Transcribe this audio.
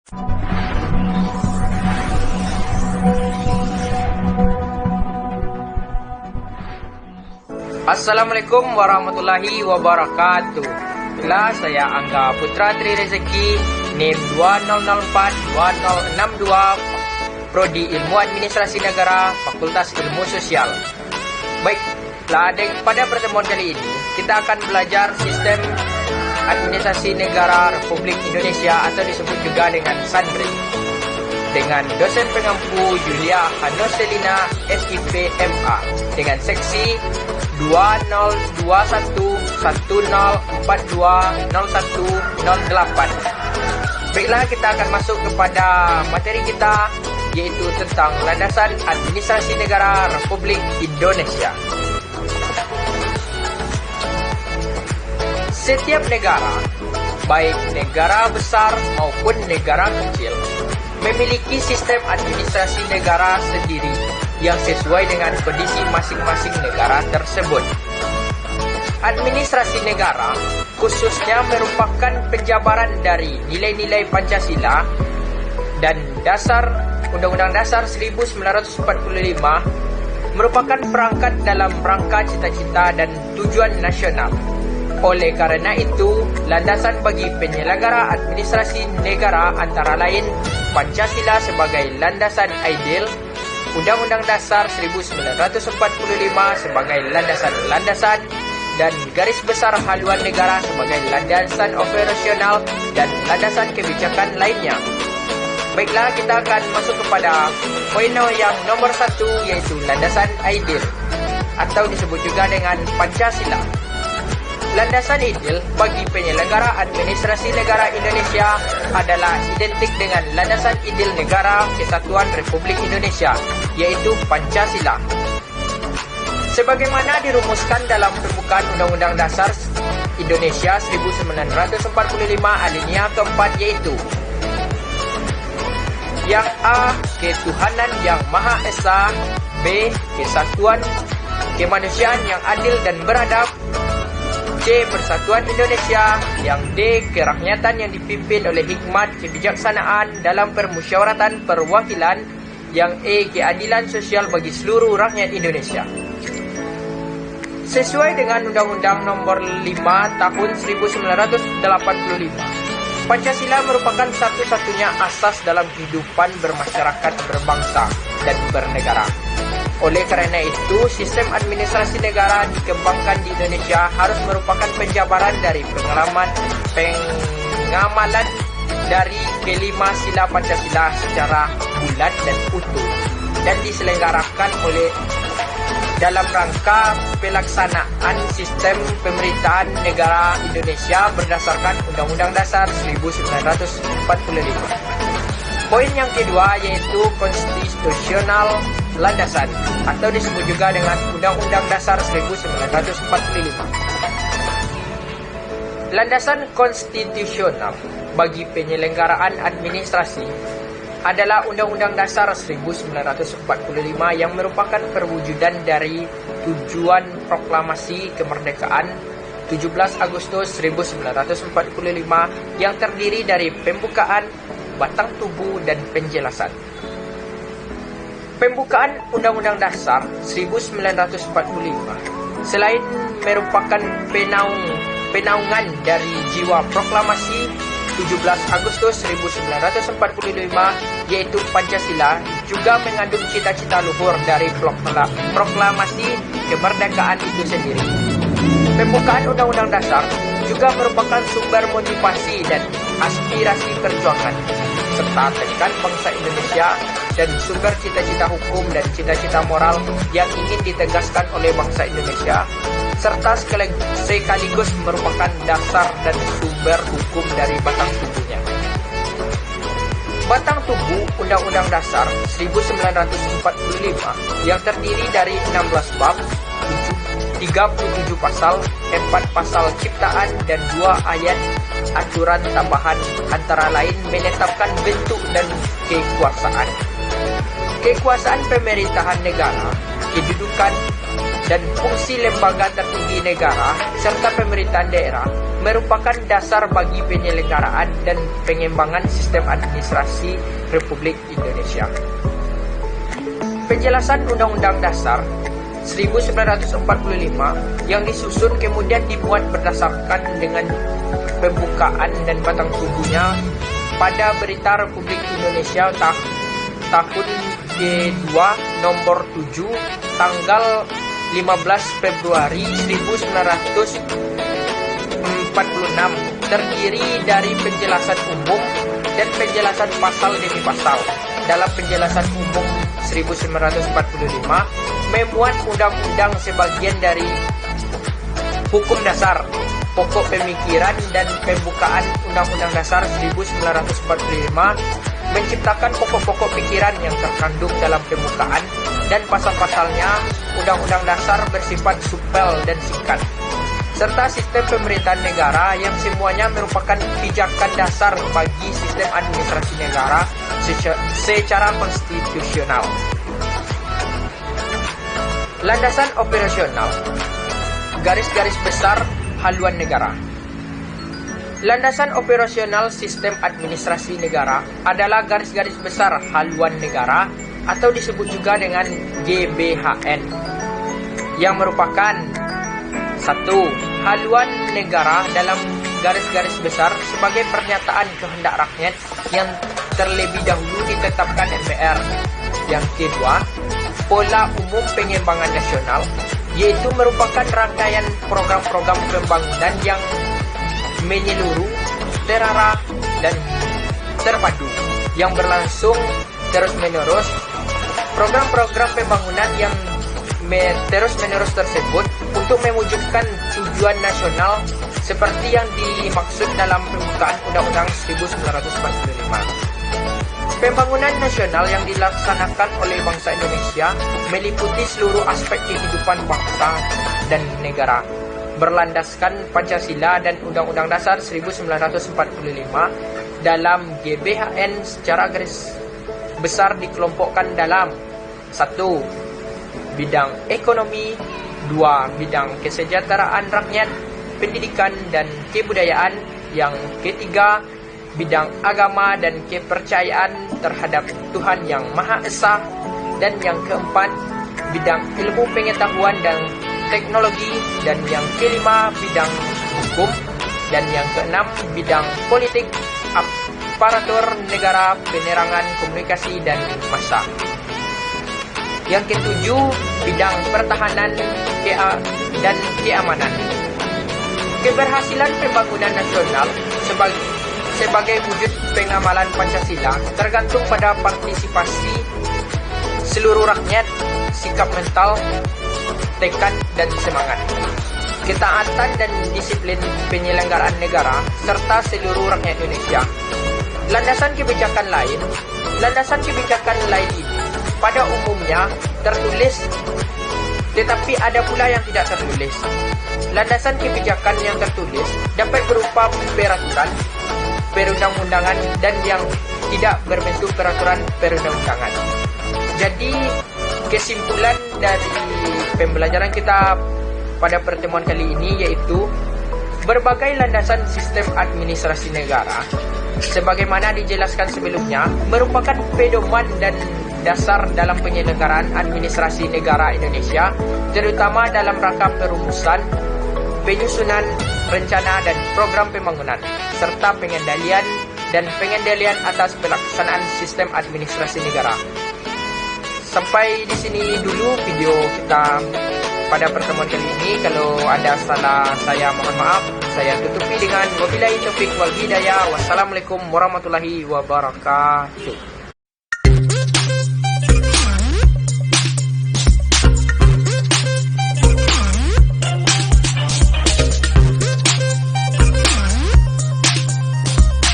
Assalamualaikum warahmatullahi wabarakatuh. Itulah saya Angga Putra Tri Rezeki, NIM 20642062, Prodi Ilmu Administrasi Negara, Fakultas Ilmu Sosial. Baiklah, pada pertemuan kali ini kita akan belajar sistem administrasi negara Republik Indonesia atau disebut juga dengan SANRE, dengan dosen pengampu Julia Hanoselina SIP MA dengan seksi 202110420108. Baiklah, kita akan masuk kepada materi kita, yaitu tentang landasan administrasi negara Republik Indonesia. Setiap negara, baik negara besar maupun negara kecil, memiliki sistem administrasi negara sendiri yang sesuai dengan kondisi masing-masing negara tersebut. Administrasi negara khususnya merupakan penjabaran dari nilai-nilai Pancasila dan Undang-Undang Dasar 1945, merupakan perangkat dalam rangka cita-cita dan tujuan nasional. Oleh karena itu, landasan bagi penyelenggara administrasi negara antara lain Pancasila sebagai landasan ideal, Undang-Undang Dasar 1945 sebagai landasan-landasan, dan garis besar haluan negara sebagai landasan operasional dan landasan kebijakan lainnya. Baiklah, kita akan masuk kepada poin yang nomor 1, yaitu landasan ideal atau disebut juga dengan Pancasila. Landasan ideal bagi penyelenggara administrasi negara Indonesia adalah identik dengan landasan ideal negara Kesatuan Republik Indonesia, yaitu Pancasila. Sebagaimana dirumuskan dalam pembukaan Undang-Undang Dasar Indonesia 1945 alinea keempat, yaitu yang A. Ketuhanan yang Maha Esa, B. Kesatuan kemanusiaan yang adil dan beradab, C. Persatuan Indonesia, yang D. Kerakyatan yang dipimpin oleh hikmat kebijaksanaan dalam permusyawaratan perwakilan, yang E. Keadilan sosial bagi seluruh rakyat Indonesia. Sesuai dengan Undang-Undang Nomor 5 Tahun 1985, Pancasila merupakan satu-satunya asas dalam kehidupan bermasyarakat, berbangsa, dan bernegara. Oleh karena itu, sistem administrasi negara dikembangkan di Indonesia harus merupakan penjabaran dari pengamalan dari kelima sila Pancasila secara bulat dan utuh, dan diselenggarakan oleh dalam rangka pelaksanaan sistem pemerintahan negara Indonesia berdasarkan Undang-Undang Dasar 1945. Poin yang kedua yaitu konstitusional landasan atau disebut juga dengan Undang-Undang Dasar 1945. Landasan konstitusional bagi penyelenggaraan administrasi adalah Undang-Undang Dasar 1945 yang merupakan perwujudan dari tujuan proklamasi kemerdekaan 17 Agustus 1945 yang terdiri dari pembukaan, batang tubuh, dan penjelasan. Pembukaan Undang-Undang Dasar 1945 selain merupakan penaungan dari jiwa proklamasi 17 Agustus 1945 yaitu Pancasila, juga mengandung cita-cita luhur dari proklamasi kemerdekaan itu sendiri. Pembukaan Undang-Undang Dasar juga merupakan sumber motivasi dan aspirasi perjuangan serta tekad bangsa Indonesia dan sumber cita-cita hukum dan cita-cita moral yang ingin ditegaskan oleh bangsa Indonesia, serta sekaligus merupakan dasar dan sumber hukum dari batang tubuhnya. Batang tubuh Undang-Undang Dasar 1945 yang terdiri dari 16 bab, 37 pasal, 4 pasal ciptaan, dan 2 ayat aturan tambahan antara lain menetapkan bentuk dan kekuasaan pemerintahan negara, kedudukan, dan fungsi lembaga tertinggi negara serta pemerintahan daerah merupakan dasar bagi penyelenggaraan dan pengembangan sistem administrasi Republik Indonesia. Penjelasan Undang-Undang Dasar 1945 yang disusun kemudian dibuat berdasarkan dengan pembukaan dan batang tubuhnya pada Berita Republik Indonesia tahun Ke-2 nomor 7 tanggal 15 Februari 1946 terdiri dari penjelasan umum dan penjelasan pasal demi pasal. Dalam penjelasan umum 1945 memuat undang-undang sebagian dari hukum dasar, pokok pemikiran dan pembukaan Undang-Undang Dasar 1945 menciptakan pokok-pokok pikiran yang terkandung dalam pembukaan dan pasal-pasalnya. Undang-Undang Dasar bersifat supel dan singkat, serta sistem pemerintahan negara yang semuanya merupakan pijakan dasar bagi sistem administrasi negara secara konstitusional. Landasan operasional, garis-garis besar haluan negara. Landasan operasional sistem administrasi negara adalah garis-garis besar haluan negara atau disebut juga dengan GBHN yang merupakan 1. Haluan negara dalam garis-garis besar sebagai pernyataan kehendak rakyat yang terlebih dahulu ditetapkan MPR. Yang kedua, pola umum pengembangan nasional, yaitu merupakan rangkaian program-program pembangunan yang menyeluruh, terarah, dan terpadu yang berlangsung terus-menerus. Program-program pembangunan yang terus-menerus tersebut untuk mewujudkan tujuan nasional seperti yang dimaksud dalam pembukaan Undang-Undang 1945. Pembangunan nasional yang dilaksanakan oleh bangsa Indonesia meliputi seluruh aspek kehidupan bangsa dan negara, berlandaskan Pancasila dan Undang-Undang Dasar 1945. Dalam GBHN secara garis besar dikelompokkan dalam 1. Bidang ekonomi, 2. Bidang kesejahteraan rakyat, pendidikan dan kebudayaan, yang ketiga bidang agama dan kepercayaan terhadap Tuhan Yang Maha Esa, dan yang keempat bidang ilmu pengetahuan dan teknologi, dan yang kelima bidang hukum, dan yang keenam bidang politik, aparatur negara, penerangan, komunikasi dan massa. Yang ketujuh bidang pertahanan dan keamanan. Keberhasilan pembangunan nasional sebagai wujud pengamalan Pancasila tergantung pada partisipasi seluruh rakyat, sikap mental, tekad dan semangat, ketaatan dan disiplin penyelenggaraan negara serta seluruh rakyat Indonesia. Landasan kebijakan lain ini pada umumnya tertulis, tetapi ada pula yang tidak tertulis. Landasan kebijakan yang tertulis dapat berupa peraturan perundang-undangan dan yang tidak berbentuk peraturan perundang-undangan. Jadi kesimpulan dari pembelajaran kita pada pertemuan kali ini yaitu berbagai landasan sistem administrasi negara sebagaimana dijelaskan sebelumnya merupakan pedoman dan dasar dalam penyelenggaraan administrasi negara Indonesia, terutama dalam rangka perumusan, penyusunan, rencana dan program pembangunan, serta pengendalian atas pelaksanaan sistem administrasi negara. Sampai di sini dulu video kita pada pertemuan kali ini. Kalau ada salah saya mohon maaf. Saya tutupi dengan wabillahi taufiq wal hidayah. Wassalamualaikum warahmatullahi wabarakatuh.